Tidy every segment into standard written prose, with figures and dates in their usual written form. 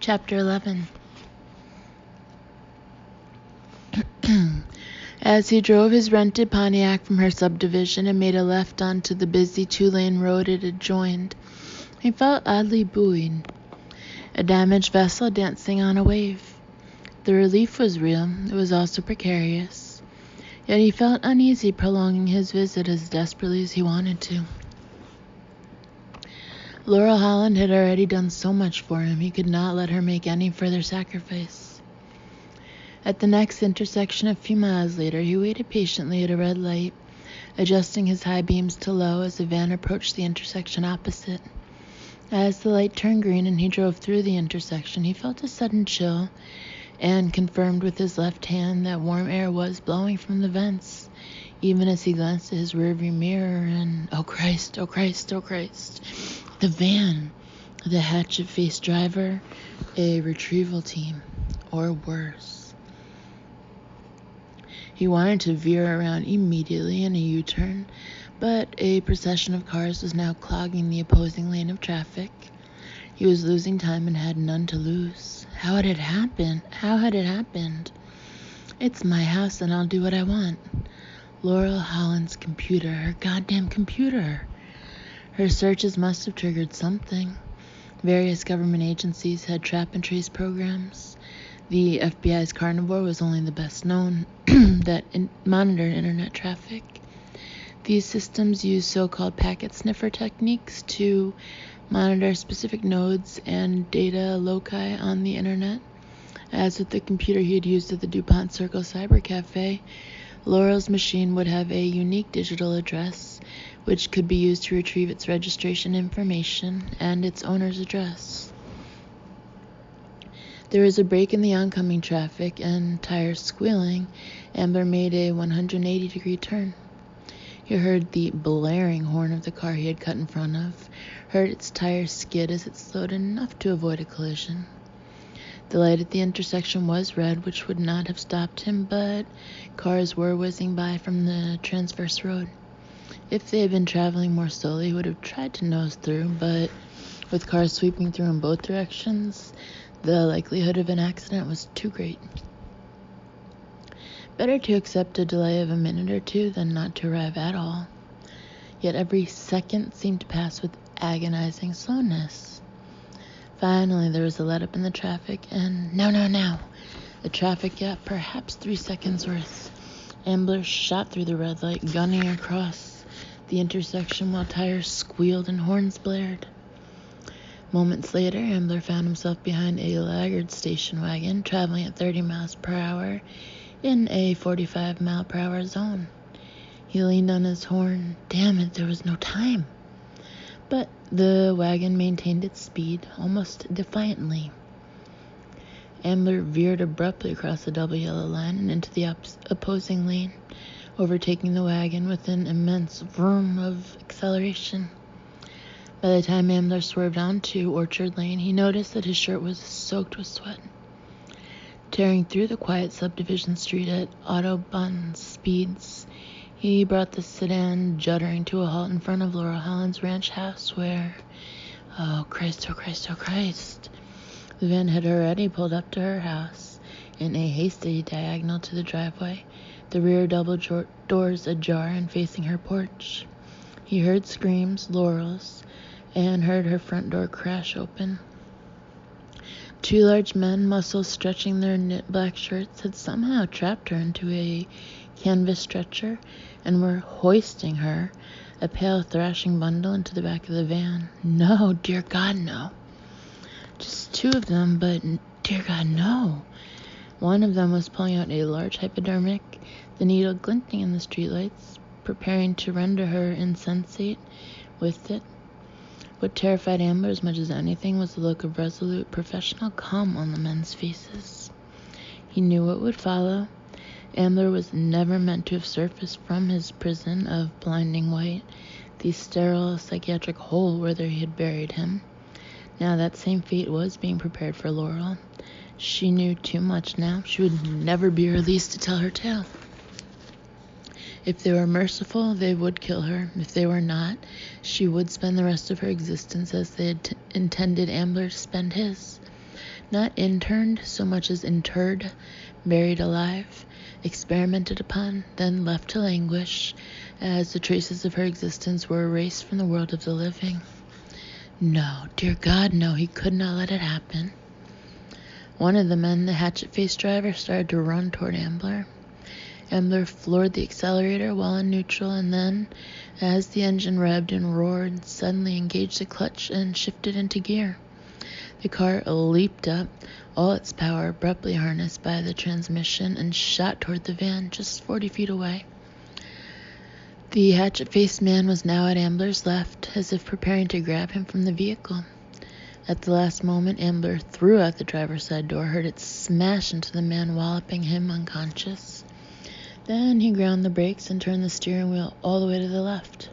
Chapter 11. As he drove his rented Pontiac from her subdivision and made a left onto the busy two-lane road it adjoined, he felt oddly buoyed, a damaged vessel dancing on a wave. The relief was real, it was also precarious, yet he felt uneasy prolonging his visit as desperately as he wanted to. Laurel Holland had already done so much for him, he could not let her make any further sacrifice. At the next intersection a few miles later, he waited patiently at a red light, adjusting his high beams to low as the van approached the intersection opposite. As the light turned green and he drove through the intersection, he felt a sudden chill and confirmed with his left hand that warm air was blowing from the vents, even as he glanced at his rearview mirror and, oh Christ, oh Christ, oh Christ. The van, the hatchet-faced driver, a retrieval team, or worse. He wanted to veer around immediately in a U-turn, but a procession of cars was now clogging the opposing lane of traffic. He was losing time and had none to lose. How had it happened? How had it happened? It's my house and I'll do what I want. Laurel Holland's computer, her goddamn computer. Her searches must have triggered something. Various government agencies had trap and trace programs. The FBI's Carnivore was only the best known that monitored internet traffic. These systems use so-called packet sniffer techniques to monitor specific nodes and data loci on the internet. As with the computer he had used at the DuPont Circle Cyber Cafe, Laurel's machine would have a unique digital address, which could be used to retrieve its registration information and its owner's address. There was a break in the oncoming traffic, and, tires squealing, Ambler made a 180-degree turn. He heard the blaring horn of the car he had cut in front of, heard its tires skid as it slowed enough to avoid a collision. The light at the intersection was red, which would not have stopped him, but cars were whizzing by from the transverse road. If they had been traveling more slowly, he would have tried to nose through, but with cars sweeping through in both directions, the likelihood of an accident was too great. Better to accept a delay of a minute or two than not to arrive at all. Yet every second seemed to pass with agonizing slowness. Finally, there was a let-up in the traffic, and now. The traffic gap, perhaps 3 seconds worth. Ambler shot through the red light, gunning across the intersection while tires squealed and horns blared. Moments later, Ambler found himself behind a laggard station wagon traveling at 30 miles per hour in a 45-mile-per-hour zone. He leaned on his horn. Damn it, there was no time. But the wagon maintained its speed, almost defiantly. Ambler veered abruptly across the double yellow line and into the opposing lane, overtaking the wagon with an immense vroom of acceleration. By the time Ambler swerved onto Orchard Lane, he noticed that his shirt was soaked with sweat. Tearing through the quiet subdivision street at Autobahn speeds, he brought the sedan juddering to a halt in front of Laurel Holland's ranch house where, oh Christ, the van had already pulled up to her house in a hasty diagonal to the driveway, the rear double doors ajar and facing her porch. He heard screams, Laurel's, and heard her front door crash open. 2 large men, muscles stretching their knit black shirts, had somehow trapped her into a canvas stretcher and were hoisting her, a pale thrashing bundle, into the back of the van. No, dear God, no. Just 2 of them, but dear God, no. One of them was pulling out a large hypodermic, the needle glinting in the streetlights, preparing to render her insensate with it. What terrified Ambler as much as anything was the look of resolute, professional calm on the men's faces. He knew what would follow. Ambler was never meant to have surfaced from his prison of blinding white, the sterile psychiatric hole where they had buried him. Now that same fate was being prepared for Laurel. She knew too much now. She would never be released to tell her tale. If they were merciful, they would kill her. If they were not, she would spend the rest of her existence as they had intended Ambler to spend his. Not interned so much as interred, buried alive, experimented upon, then left to languish, as the traces of her existence were erased from the world of the living. No, dear God, no, he could not let it happen. One of the men, the hatchet-faced driver, started to run toward Ambler. Ambler floored the accelerator while in neutral, and then, as the engine revved and roared, suddenly engaged the clutch and shifted into gear. The car leaped up, all its power abruptly harnessed by the transmission, and shot toward the van just 40 feet away. The hatchet-faced man was now at Ambler's left, as if preparing to grab him from the vehicle. At the last moment, Ambler threw out the driver's side door, heard it smash into the man, walloping him unconscious. Then he ground the brakes and turned the steering wheel all the way to the left.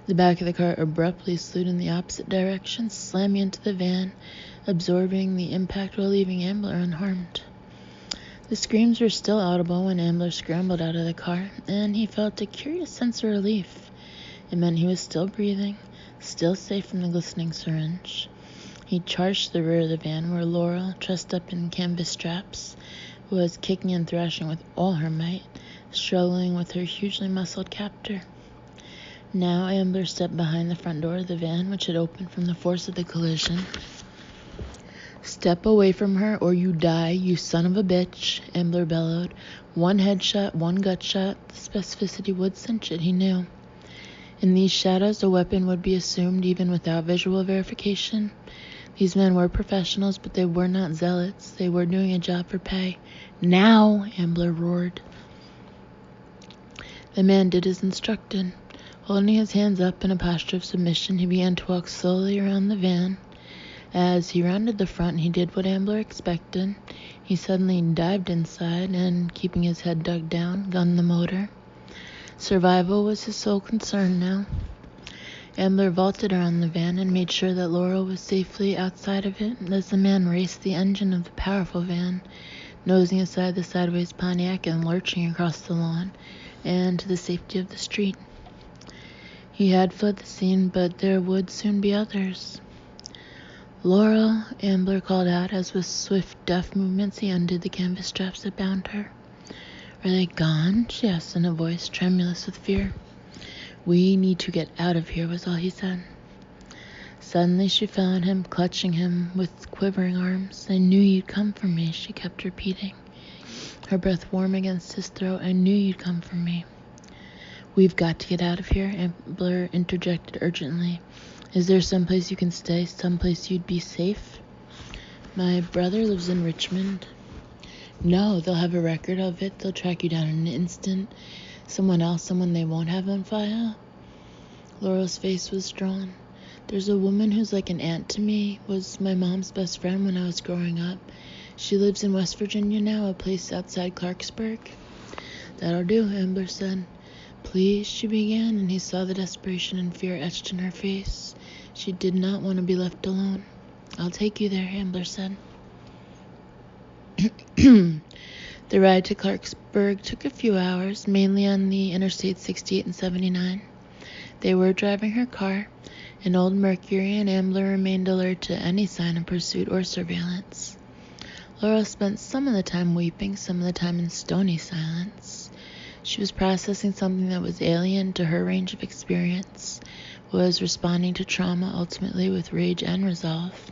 The back of the car abruptly slewed in the opposite direction, slamming into the van, absorbing the impact while leaving Ambler unharmed. The screams were still audible when Ambler scrambled out of the car, and he felt a curious sense of relief. It meant he was still breathing, still safe from the glistening syringe. He charged to the rear of the van, where Laurel, trussed up in canvas straps, was kicking and thrashing with all her might, struggling with her hugely muscled captor. Now Ambler stepped behind the front door of the van, which had opened from the force of the collision. "Step away from her, or you die, you son of a bitch," Ambler bellowed. One headshot, one gut shot. The specificity would cinch it, he knew. In these shadows, a weapon would be assumed even without visual verification. These men were professionals, but they were not zealots. They were doing a job for pay. "Now!" Ambler roared. The man did as instructed. Holding his hands up in a posture of submission, he began to walk slowly around the van. As he rounded the front, he did what Ambler expected. He suddenly dived inside and, keeping his head dug down, gunned the motor. Survival was his sole concern now. Ambler vaulted around the van and made sure that Laurel was safely outside of it as the man raced the engine of the powerful van, nosing aside the sideways Pontiac and lurching across the lawn and to the safety of the street. He had fled the scene, but there would soon be others. "Laurel," Ambler called out as with swift, deft movements he undid the canvas straps that bound her. "Are they gone?" she asked in a voice tremulous with fear. "We need to get out of here," was all he said. Suddenly she fell on him, clutching him with quivering arms. "I knew you'd come for me," she kept repeating, her breath warm against his throat. "I knew you'd come for me." "We've got to get out of here," Ambler interjected urgently. "Is there someplace you can stay, someplace you'd be safe?" "My brother lives in Richmond." "No, they'll have a record of it. They'll track you down in an instant. Someone else, someone they won't have on file." Laurel's face was drawn. "There's a woman who's like an aunt to me, was my mom's best friend when I was growing up. She lives in West Virginia now, a place outside Clarksburg." "That'll do," Ambler said. "Please," she began, and he saw the desperation and fear etched in her face. She did not want to be left alone. "I'll take you there," Ambler said. The ride to Clarksburg took a few hours, mainly on the Interstate 68 and 79. They were driving her car, an old Mercury, and Ambler remained alert to any sign of pursuit or surveillance. Laurel spent some of the time weeping, some of the time in stony silence. She was processing something that was alien to her range of experience, was responding to trauma ultimately with rage and resolve.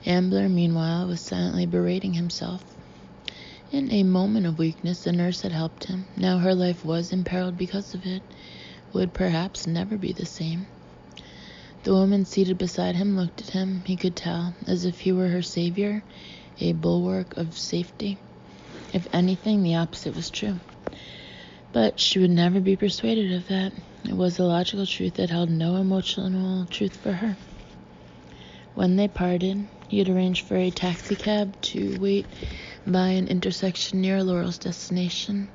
Ambler, meanwhile, was silently berating himself. In a moment of weakness, the nurse had helped him. Now her life was imperiled because of it, would perhaps never be the same. The woman seated beside him looked at him, he could tell, as if he were her savior, a bulwark of safety. If anything, the opposite was true. But she would never be persuaded of that. It was a logical truth that held no emotional truth for her. When they parted, he had arranged for a taxicab to wait by an intersection near Laurel's destination.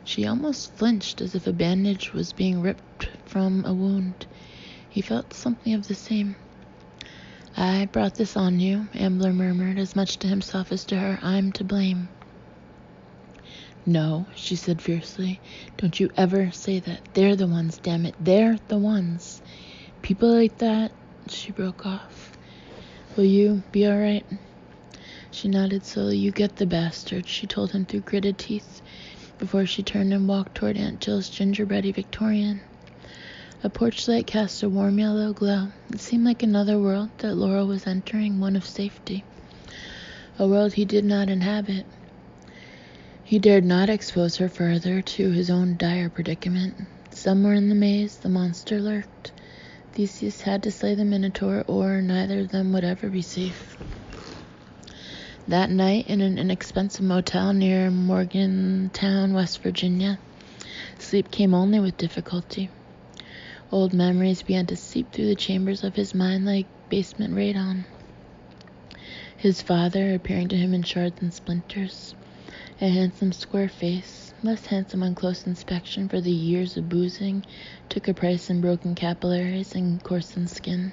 She almost flinched, as if a bandage was being ripped from a wound. He felt something of the same. "I brought this on you," Ambler murmured, as much to himself as to her. "I'm to blame." "No," she said fiercely. "Don't you ever say that. They're the ones, damn it. They're the ones. People like that," she broke off. Will you be all right? She nodded slowly. You get the bastard, she told him through gritted teeth, before she turned and walked toward Aunt Jill's gingerbready Victorian. A porch light cast a warm yellow glow. It seemed like another world that Laurel was entering, one of safety. A world he did not inhabit. He dared not expose her further to his own dire predicament. Somewhere in the maze, the monster lurked. Theseus had to slay the Minotaur, or neither of them would ever be safe. That night, in an inexpensive motel near Morgantown, West Virginia, sleep came only with difficulty. Old memories began to seep through the chambers of his mind like basement radon. His father appearing to him in shards and splinters. A handsome square face, less handsome on close inspection, for the years of boozing took a price in broken capillaries and coarsened skin.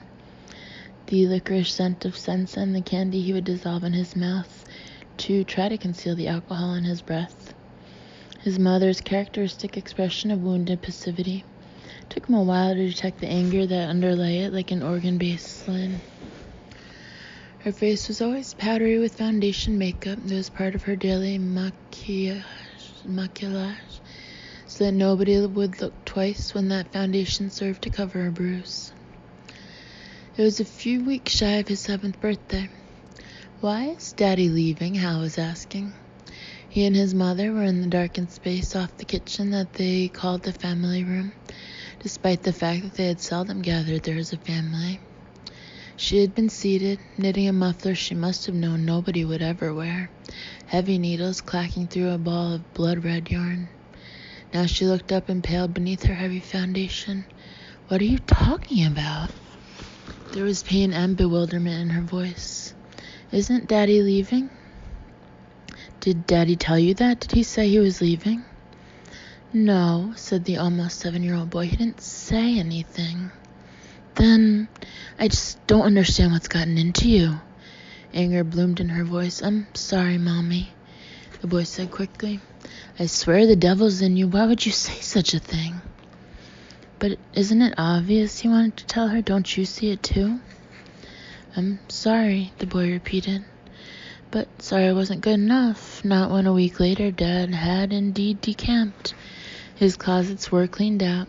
The licorice scent of sensa and the candy he would dissolve in his mouth to try to conceal the alcohol in his breath. His mother's characteristic expression of wounded passivity. Took him a while to detect the anger that underlay it like an organ-based slin. Her face was always powdery with foundation makeup. It was part of her daily maquillage, so that nobody would look twice when that foundation served to cover a bruise. It was a few weeks shy of his 7th birthday. Why is Daddy leaving? Hal was asking. He and his mother were in the darkened space off the kitchen that they called the family room, despite the fact that they had seldom gathered there as a family. She had been seated, knitting a muffler she must have known nobody would ever wear, heavy needles clacking through a ball of blood-red yarn. Now she looked up and paled beneath her heavy foundation. What are you talking about? There was pain and bewilderment in her voice. Isn't Daddy leaving? Did Daddy tell you that? Did he say he was leaving? No, said the almost 7-year-old boy. He didn't say anything. Then I just don't understand what's gotten into you. Anger bloomed in her voice. I'm sorry, Mommy, the boy said quickly. I swear the devil's in you. Why would you say such a thing? But isn't it obvious? He wanted to tell her. Don't you see it too? I'm sorry, the boy repeated. But sorry wasn't good enough. Not when a week later Dad had indeed decamped. His closets were cleaned out.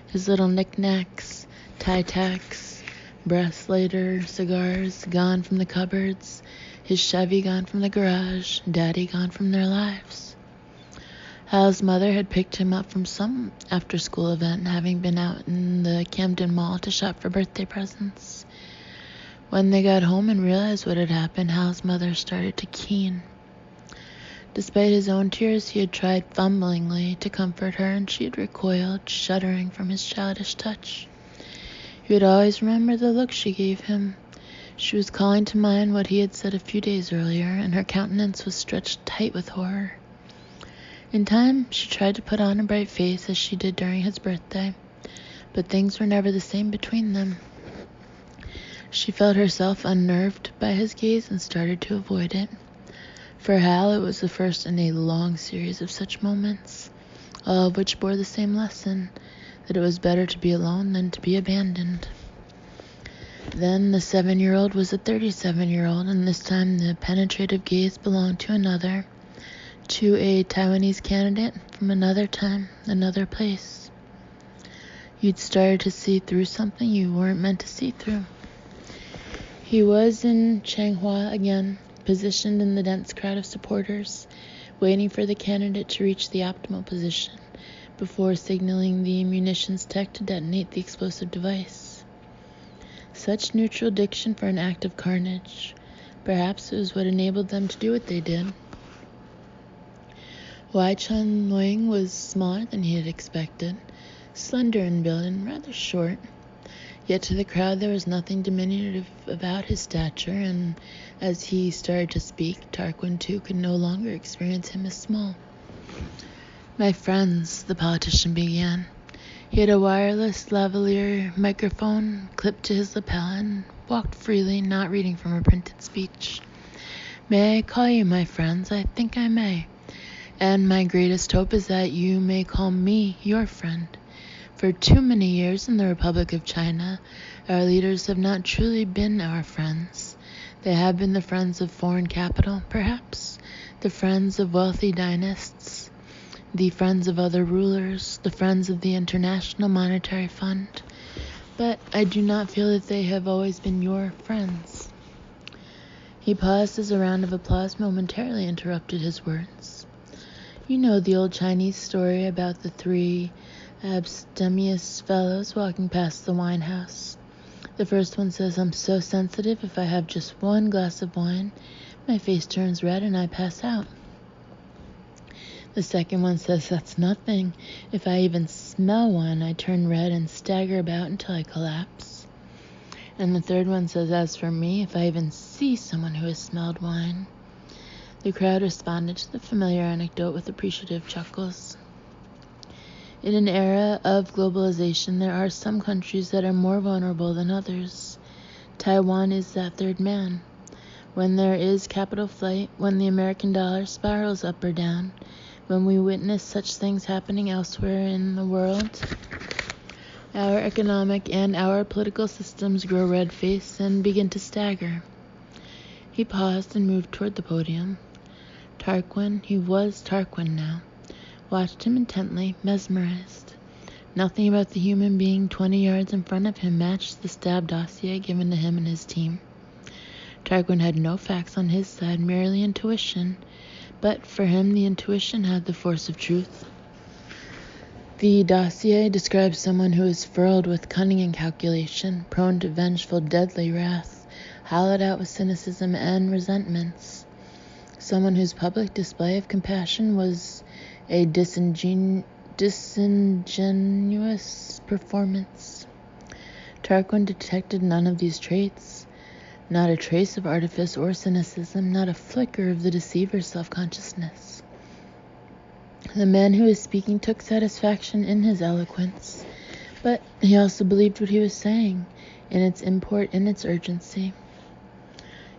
His little knickknacks, tie-tacks, bracellator, cigars gone from the cupboards. His Chevy gone from the garage. Daddy gone from their lives. Hal's mother had picked him up from some after-school event, having been out in the Camden Mall to shop for birthday presents. When they got home and realized what had happened, Hal's mother started to keen. Despite his own tears, he had tried fumblingly to comfort her, and she had recoiled, shuddering from his childish touch. He would always remember the look she gave him. She was calling to mind what he had said a few days earlier, and her countenance was stretched tight with horror. In time, she tried to put on a bright face as she did during his birthday, but things were never the same between them. She felt herself unnerved by his gaze and started to avoid it. For Hal, it was the first in a long series of such moments, all of which bore the same lesson, that it was better to be alone than to be abandoned. Then the 7-year-old was a 37-year-old, and this time the penetrative gaze belonged to another, to a Taiwanese candidate from another time, another place. You'd started to see through something you weren't meant to see through. He was in Changhua again, positioned in the dense crowd of supporters, waiting for the candidate to reach the optimal position before signaling the munitions tech to detonate the explosive device. Such neutral diction for an act of carnage. Perhaps it was what enabled them to do what they did. Wai Chun Luing was smaller than he had expected, slender in build and rather short. Yet to the crowd there was nothing diminutive about his stature, and as he started to speak, Tarquin too could no longer experience him as small. My friends, the politician began. He had a wireless lavalier microphone clipped to his lapel and walked freely, not reading from a printed speech. May I call you my friends? I think I may. And my greatest hope is that you may call me your friend. For too many years in the Republic of China, our leaders have not truly been our friends. They have been the friends of foreign capital, perhaps, the friends of wealthy dynasts, the friends of other rulers, the friends of the International Monetary Fund. But I do not feel that they have always been your friends. He paused as a round of applause momentarily interrupted his words. You know the old Chinese story about the 3 abstemious fellows walking past the wine house. The first one says, I'm so sensitive, if I have just one glass of wine, my face turns red and I pass out. The second one says, that's nothing. If I even smell one, I turn red and stagger about until I collapse. And the third one says, as for me, if I even see someone who has smelled wine. The crowd responded to the familiar anecdote with appreciative chuckles. In an era of globalization, there are some countries that are more vulnerable than others. Taiwan is that third man. When there is capital flight, when the American dollar spirals up or down, when we witness such things happening elsewhere in the world, our economic and our political systems grow red-faced and begin to stagger. He paused and moved toward the podium. Tarquin, he was Tarquin now, watched him intently, mesmerized. Nothing about the human being 20 yards in front of him matched the stab dossier given to him and his team. Tarquin had no facts on his side, merely intuition, but for him the intuition had the force of truth. The dossier describes someone who is furrowed with cunning and calculation, prone to vengeful, deadly wrath, hollowed out with cynicism and resentments. Someone whose public display of compassion was a disingenuous performance. Tarquin detected none of these traits, not a trace of artifice or cynicism, not a flicker of the deceiver's self-consciousness. The man who was speaking took satisfaction in his eloquence, but he also believed what he was saying, in its import and its urgency.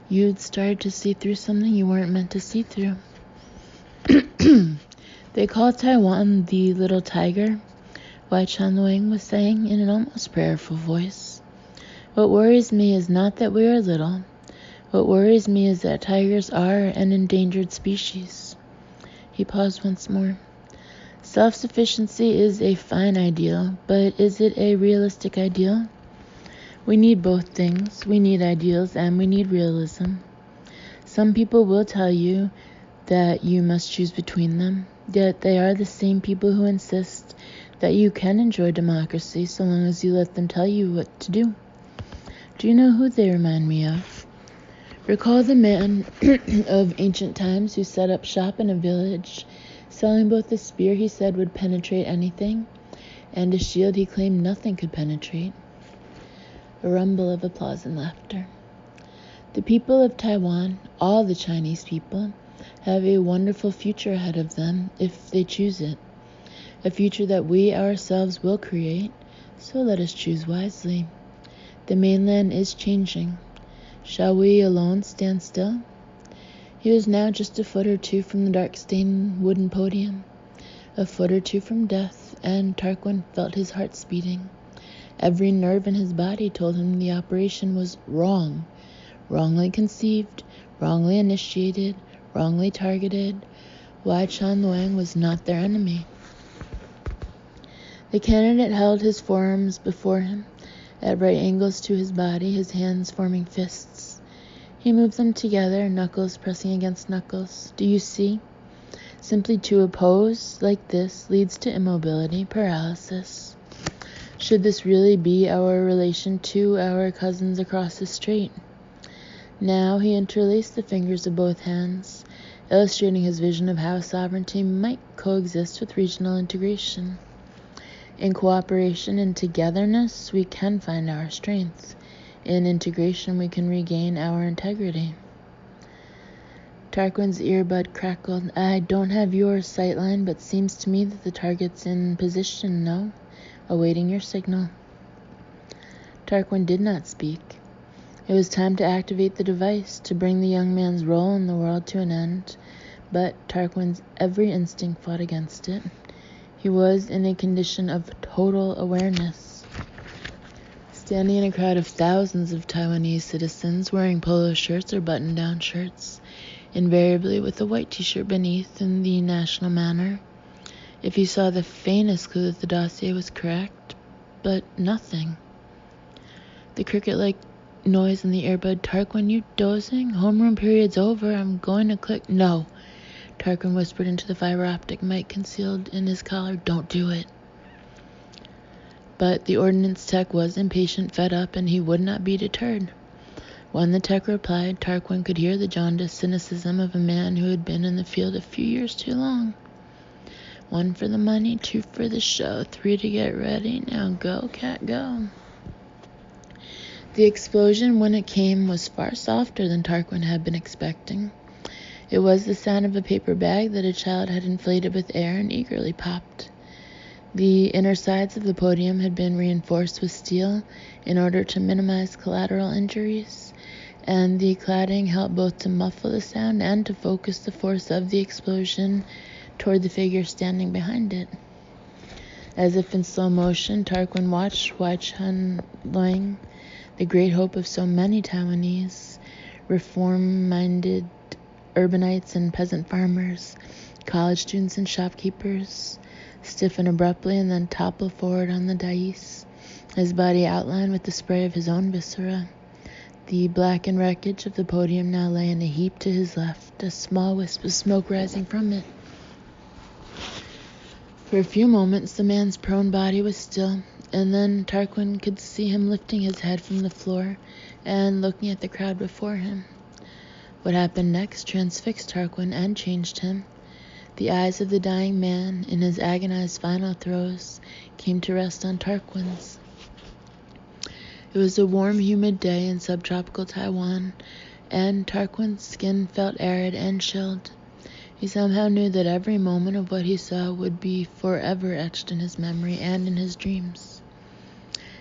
You'd started to see through something you weren't meant to see through. They call Taiwan the little tiger, Wai Chunwing was saying in an almost prayerful voice. What worries me is not that we are little. What worries me is that tigers are an endangered species. He paused once more. Self-sufficiency is a fine ideal, but is it a realistic ideal? We need both things. We need ideals and we need realism. Some people will tell you that you must choose between them, yet they are the same people who insist that you can enjoy democracy so long as you let them tell you what to do. Do you know who they remind me of? Recall the man of ancient times who set up shop in a village, selling both a spear he said would penetrate anything, and a shield he claimed nothing could penetrate. A rumble of applause and laughter. The people of Taiwan, all the Chinese people, have a wonderful future ahead of them if they choose it. A future that we ourselves will create, so let us choose wisely. The mainland is changing. Shall we alone stand still? He was now just a foot or two from the dark-stained wooden podium, a foot or two from death, and Tarquin felt his heart speeding. Every nerve in his body told him the operation was wrong, wrongly conceived, wrongly initiated, wrongly targeted. Wai Chunwing was not their enemy. The candidate held his forearms before him, at right angles to his body, his hands forming fists. He moved them together, knuckles pressing against knuckles. Do you see? Simply to oppose like this leads to immobility, paralysis. Should this really be our relation to our cousins across the strait? Now he interlaced the fingers of both hands, illustrating his vision of how sovereignty might coexist with regional integration. In cooperation and togetherness, we can find our strength. In integration, we can regain our integrity. Tarquin's earbud crackled. I don't have your sightline, but seems to me that the target's in position, no? Awaiting your signal. Tarquin did not speak. It was time to activate the device, to bring the young man's role in the world to an end, but Tarquin's every instinct fought against it. He was in a condition of total awareness. standing in a crowd of thousands of Taiwanese citizens wearing polo shirts or button-down shirts, invariably with a white t-shirt beneath in the national manner. If you saw the faintest clue that the dossier was correct, but nothing. The cricket-like noise in the earbud. Tarquin, you dozing? Homeroom period's over. I'm going to click. No. Tarquin whispered into the fiber optic mic concealed in his collar. Don't do it. But the ordnance tech was impatient, fed up, and he would not be deterred. When the tech replied, Tarquin could hear the jaundiced cynicism of a man who had been in the field a few years too long. 1 for the money, 2 for the show, 3 to get ready. Now go, cat, go. The explosion, when it came, was far softer than Tarquin had been expecting. It was the sound of a paper bag that a child had inflated with air and eagerly popped. The inner sides of the podium had been reinforced with steel in order to minimize collateral injuries, and the cladding helped both to muffle the sound and to focus the force of the explosion toward the figure standing behind it. As if in slow motion, Tarquin watched Wai Chun Loing, the great hope of so many Taiwanese, reform-minded urbanites and peasant farmers, college students and shopkeepers, stiffen abruptly and then topple forward on the dais, his body outlined with the spray of his own viscera. The blackened wreckage of the podium now lay in a heap to his left, a small wisp of smoke rising from it. For a few moments the man's prone body was still, and then Tarquin could see him lifting his head from the floor and looking at the crowd before him. What happened next transfixed Tarquin and changed him. The eyes of the dying man, in his agonized final throes, came to rest on Tarquin's. It was a warm, humid day in subtropical Taiwan, and Tarquin's skin felt arid and chilled. He somehow knew that every moment of what he saw would be forever etched in his memory and in his dreams.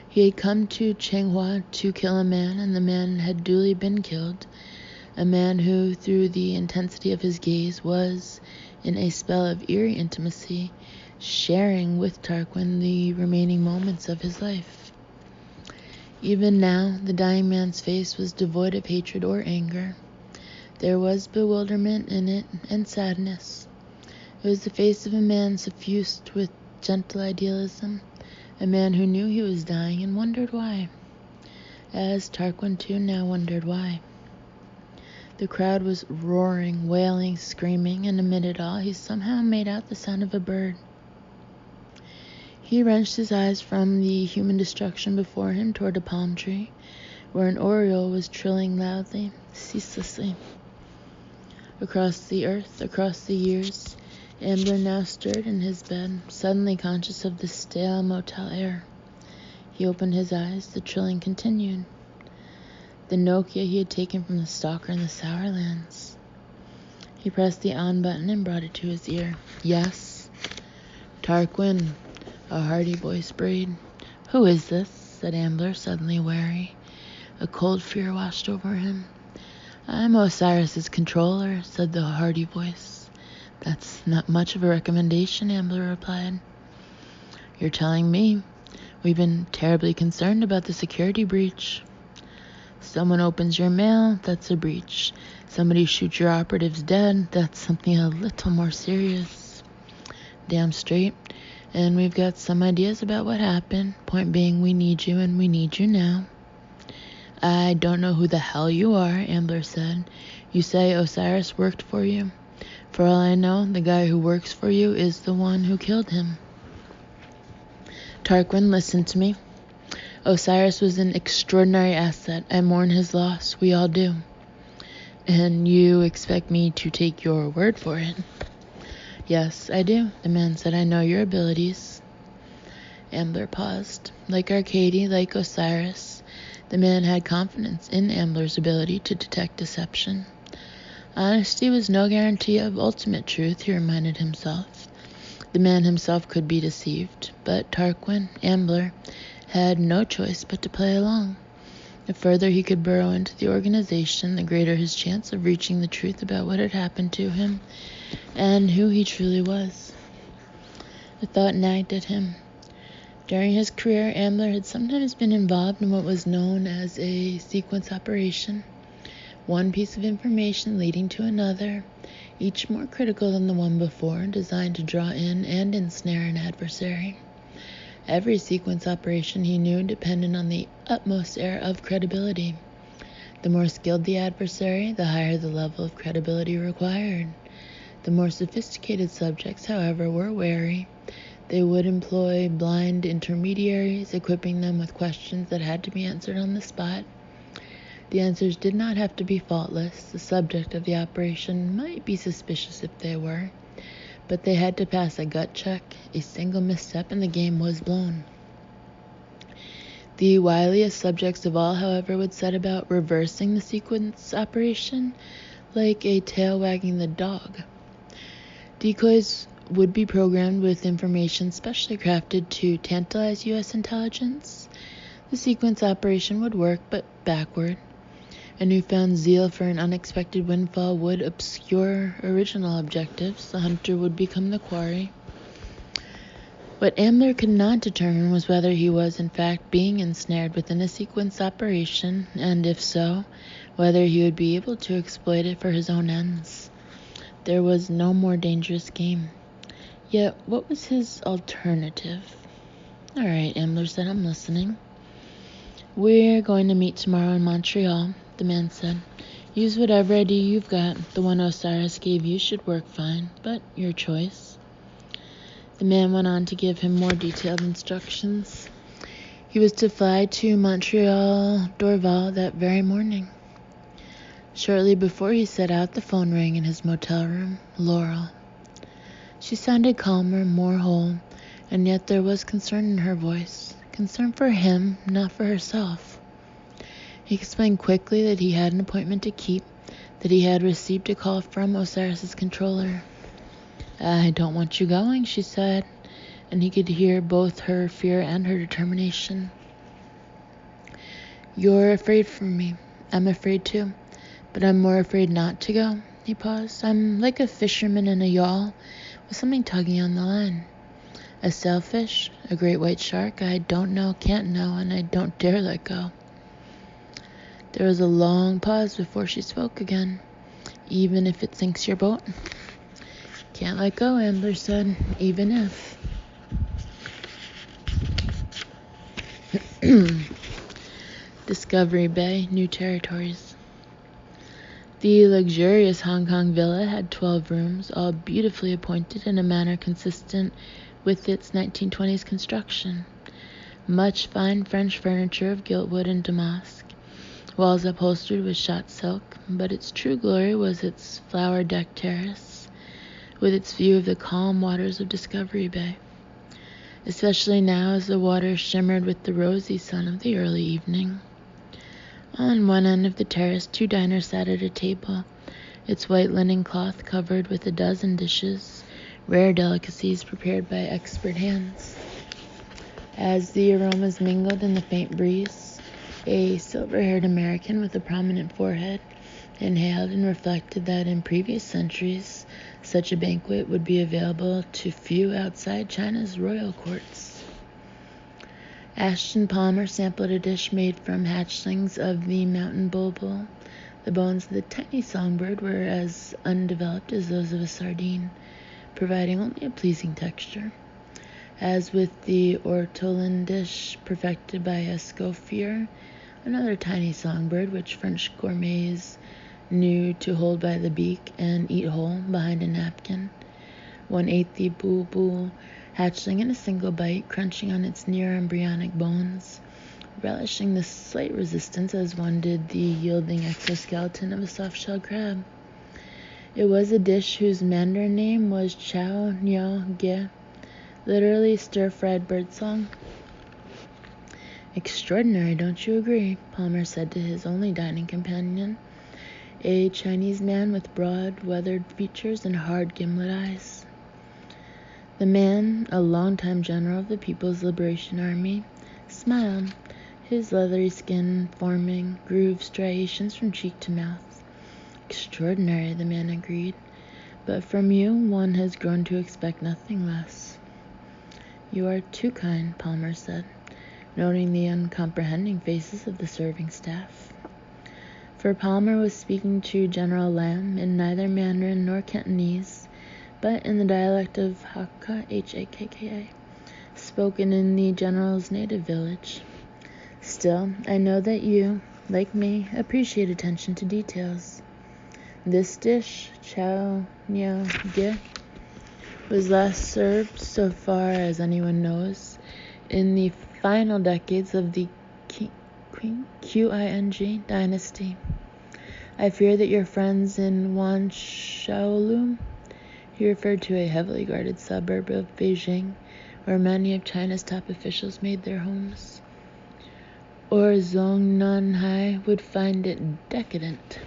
He had come to Changhua to kill a man, and the man had duly been killed, a man who, through the intensity of his gaze, was, in a spell of eerie intimacy, sharing with Tarquin the remaining moments of his life. Even now, the dying man's face was devoid of hatred or anger. There was bewilderment in it and sadness. It was the face of a man suffused with gentle idealism, a man who knew he was dying and wondered why, as Tarquin too now wondered why. The crowd was roaring, wailing, screaming, and amid it all he somehow made out the sound of a bird. He wrenched his eyes from the human destruction before him toward a palm tree, where an oriole was trilling loudly, ceaselessly. Across the earth, across the years, Ambler now stirred in his bed, suddenly conscious of the stale motel air. He opened his eyes. The trilling continued. The Nokia he had taken from the stalker in the Sourlands. He pressed the on button and brought it to his ear. Yes. Tarquin, a hearty voice brayed. Who is this? Said Ambler, suddenly wary. A cold fear washed over him. I'm Osiris's controller, said the hearty voice. That's not much of a recommendation, Ambler replied. You're telling me. We've been terribly concerned about the security breach. Someone opens your mail, that's a breach. Somebody shoots your operatives dead, that's something a little more serious. Damn straight. And we've got some ideas about what happened. Point being, we need you, and we need you now. I don't know who the hell you are, Ambler said. You say Osiris worked for you. For all I know, the guy who works for you is the one who killed him. Tarquin, listen to me. Osiris was an extraordinary asset. I mourn his loss. We all do. And you expect me to take your word for it? Yes, I do. The man said, I know your abilities. Ambler paused. Like Arcady, like Osiris, the man had confidence in Ambler's ability to detect deception. Honesty was no guarantee of ultimate truth, he reminded himself. The man himself could be deceived, but Tarquin, Ambler, had no choice but to play along. The further he could burrow into the organization, the greater his chance of reaching the truth about what had happened to him and who he truly was. The thought nagged at him. During his career, Ambler had sometimes been involved in what was known as a sequence operation, one piece of information leading to another, each more critical than the one before, designed to draw in and ensnare an adversary. Every sequence operation, he knew, depended on the utmost air of credibility. The more skilled the adversary, the higher the level of credibility required. The more sophisticated subjects, however, were wary. They would employ blind intermediaries, equipping them with questions that had to be answered on the spot. The answers did not have to be faultless. The subject of the operation might be suspicious if they were, but they had to pass a gut check. A single misstep and the game was blown. The wiliest subjects of all, however, would set about reversing the sequence operation like a tail wagging the dog. Decoys would be programmed with information specially crafted to tantalize U.S. intelligence. The sequence operation would work, but backward. A newfound zeal for an unexpected windfall would obscure original objectives. The hunter would become the quarry. What Ambler could not determine was whether he was in fact being ensnared within a sequence operation, and if so, whether he would be able to exploit it for his own ends. There was no more dangerous game. Yet, what was his alternative? "All right," Ambler said, "I'm listening." "We're going to meet tomorrow in Montreal," the man said. "Use whatever ID you've got. The one Osiris gave you should work fine, but your choice." The man went on to give him more detailed instructions. He was to fly to Montreal Dorval that very morning. Shortly before he set out, the phone rang in his motel room. Laurel. She sounded calmer, more whole, and yet there was concern in her voice. Concern for him, not for herself. He explained quickly that he had an appointment to keep, that he had received a call from Osiris's controller. "I don't want you going," she said, and he could hear both her fear and her determination. "You're afraid for me. I'm afraid too, but I'm more afraid not to go." He paused. "I'm like a fisherman in a yawl with something tugging on the line. A sailfish, a great white shark, I don't know, can't know, and I don't dare let go." There was a long pause before she spoke again. "Even if it sinks your boat?" "Can't let go," Ambler said, "even if." Discovery Bay, New Territories. The luxurious Hong Kong villa had 12 rooms, all beautifully appointed in a manner consistent with its 1920s construction. Much fine French furniture of giltwood and damask, walls upholstered with shot silk, but its true glory was its flower-decked terrace, with its view of the calm waters of Discovery Bay, especially now as the water shimmered with the rosy sun of the early evening. On one end of the terrace, 2 diners sat at a table, its white linen cloth covered with a dozen dishes, rare delicacies prepared by expert hands. As the aromas mingled in the faint breeze, a silver-haired American with a prominent forehead inhaled and reflected that in previous centuries, such a banquet would be available to few outside China's royal courts. Ashton Palmer sampled a dish made from hatchlings of the mountain bulbul. The bones of the tiny songbird were as undeveloped as those of a sardine, providing only a pleasing texture. As with the ortolan dish perfected by Escoffier, another tiny songbird which French gourmets knew to hold by the beak and eat whole behind a napkin. One ate the bulbul hatchling in a single bite, crunching on its near embryonic bones, relishing the slight resistance as one did the yielding exoskeleton of a soft-shelled crab. It was a dish whose Mandarin name was Chao Niao Ge, literally stir-fried birdsong. "Extraordinary, don't you agree?" Palmer said to his only dining companion, a Chinese man with broad, weathered features and hard gimlet eyes. The man, a longtime general of the People's Liberation Army, smiled, his leathery skin forming grooved striations from cheek to mouth. "Extraordinary," the man agreed, "but from you one has grown to expect nothing less." You are too kind, Palmer said, noting the uncomprehending faces of the serving staff. For Palmer was speaking to General Lamb in neither Mandarin nor Cantonese, but in the dialect of Hakka, H-A-K-K-A, spoken in the General's native village. Still, I know that you, like me, appreciate attention to details. This dish, Chow Niao Ge, was last served, so far as anyone knows, in the final decades of the Qing dynasty. I fear that your friends in Wanshaolu, he referred to a heavily guarded suburb of Beijing, where many of China's top officials made their homes, or Zongnanhai, would find it decadent.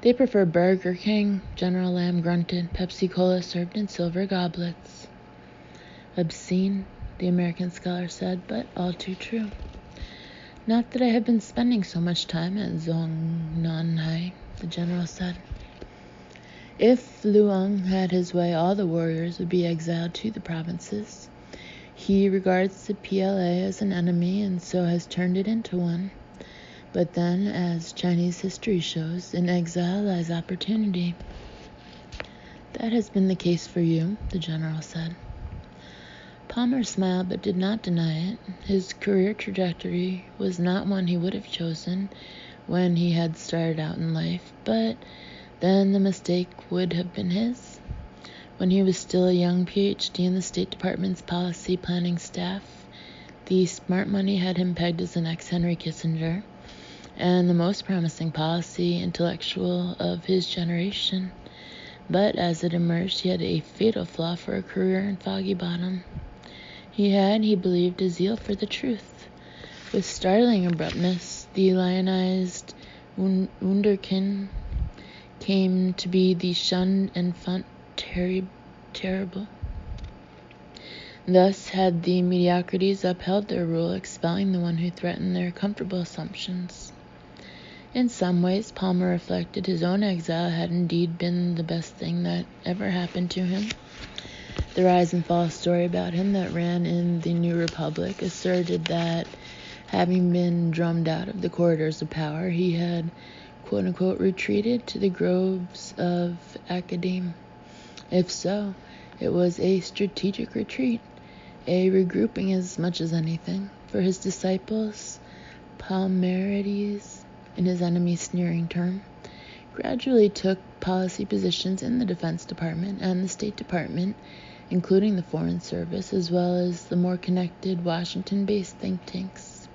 They prefer Burger King, General Lamb grunted, Pepsi Cola served in silver goblets. Obscene, the American scholar said, but all too true. Not that I have been spending so much time at Zongnanhai, the general said. If Luong had his way, all the warriors would be exiled to the provinces. He regards the PLA as an enemy and so has turned it into one. But then, as Chinese history shows, in exile lies opportunity. That has been the case for you, the general said. Palmer smiled but did not deny it. His career trajectory was not one he would have chosen when he had started out in life, but then the mistake would have been his. When he was still a young PhD in the State Department's policy planning staff, the smart money had him pegged as the next Henry Kissinger, and the most promising policy intellectual of his generation. But as it emerged, he had a fatal flaw for a career in Foggy Bottom. He had, he believed, a zeal for the truth. With startling abruptness, the lionized Wunderkind came to be the shunned enfant terrible. Thus had the mediocrities upheld their rule, expelling the one who threatened their comfortable assumptions. In some ways, Palmer reflected, his own exile had indeed been the best thing that ever happened to him. The rise and fall story about him that ran in the New Republic asserted that, having been drummed out of the corridors of power, he had, quote-unquote, retreated to the groves of academe. If so, it was a strategic retreat, a regrouping as much as anything. For his disciples, Palmerides, in his enemy's sneering term, gradually took policy positions in the Defense Department and the State Department, including the Foreign Service, as well as the more connected Washington-based think tanks.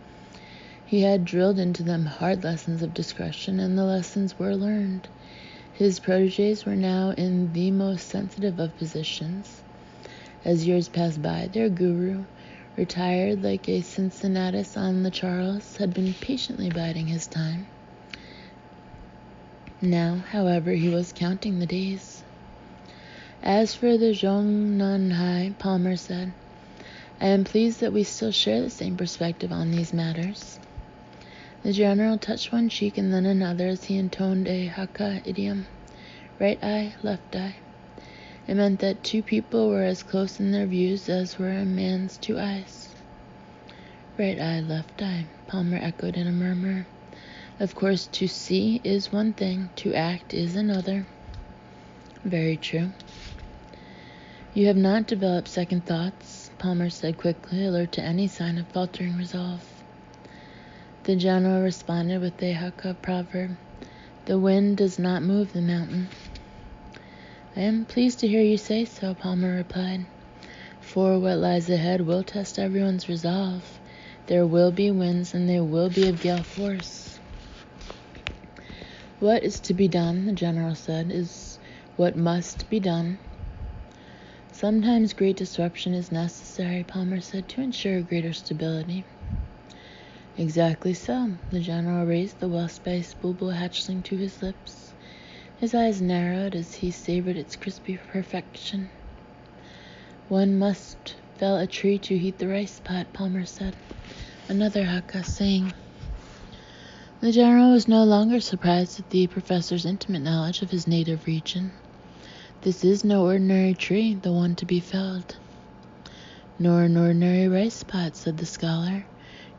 He had drilled into them hard lessons of discretion, and the lessons were learned. His protégés were now in the most sensitive of positions. As years passed by, their guru, retired like a Cincinnatus on the Charles, had been patiently biding his time. Now, however, he was counting the days. As for the Zongnanhai, Palmer said, I am pleased that we still share the same perspective on these matters. The general touched one cheek and then another as he intoned a Hakka idiom, right eye, left eye. It meant that two people were as close in their views as were a man's two eyes. Right eye, left eye, Palmer echoed in a murmur. Of course, to see is one thing, to act is another. Very true. You have not developed second thoughts, Palmer said quickly, alert to any sign of faltering resolve. The general responded with a Hakka proverb, the wind does not move the mountain. I am pleased to hear you say so, Palmer replied, for what lies ahead will test everyone's resolve. There will be winds, and they will be of gale force. What is to be done, the general said, is what must be done. Sometimes great disruption is necessary, Palmer said, to ensure greater stability. Exactly so. The general raised the well-spiced bulbul hatchling to his lips. His eyes narrowed as he savored its crispy perfection. One must fell a tree to heat the rice pot, Palmer said. Another Hakka saying. The general was no longer surprised at the professor's intimate knowledge of his native region. This is no ordinary tree, the one to be felled. Nor an ordinary rice pot, said the scholar.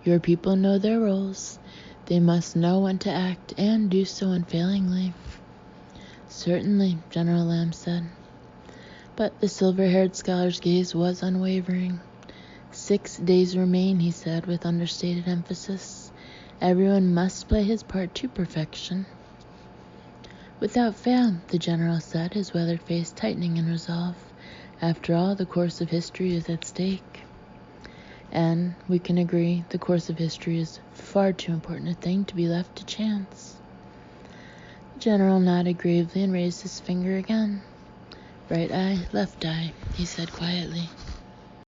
Your people know their roles. They must know when to act and do so unfailingly. Certainly, General Lamb said. But the silver-haired scholar's gaze was unwavering. 6 days remain, he said with understated emphasis. Everyone must play his part to perfection. Without fail, the general said, his weathered face tightening in resolve. After all, the course of history is at stake. And we can agree the course of history is far too important a thing to be left to chance. The general nodded gravely and raised his finger again. Right eye, left eye, he said quietly.